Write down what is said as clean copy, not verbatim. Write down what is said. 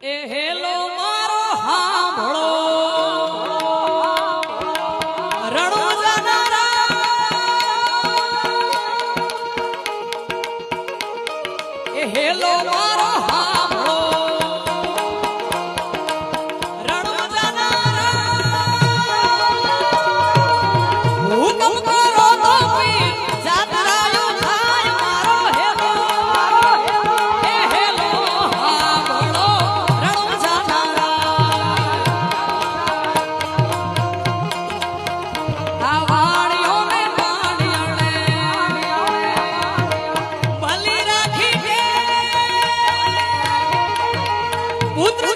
એ hello મારો હાંભળો રણો જાનારા એ hello મારો હાંભળો રણો જાનારા હુકમ કરો તો પી જાતરાયો થાય મારો હેલો એ હેલો હાંભળો રણો જાનારા આ વાણીઓને વાણીઓને ભલી રાખી દે પુત્ર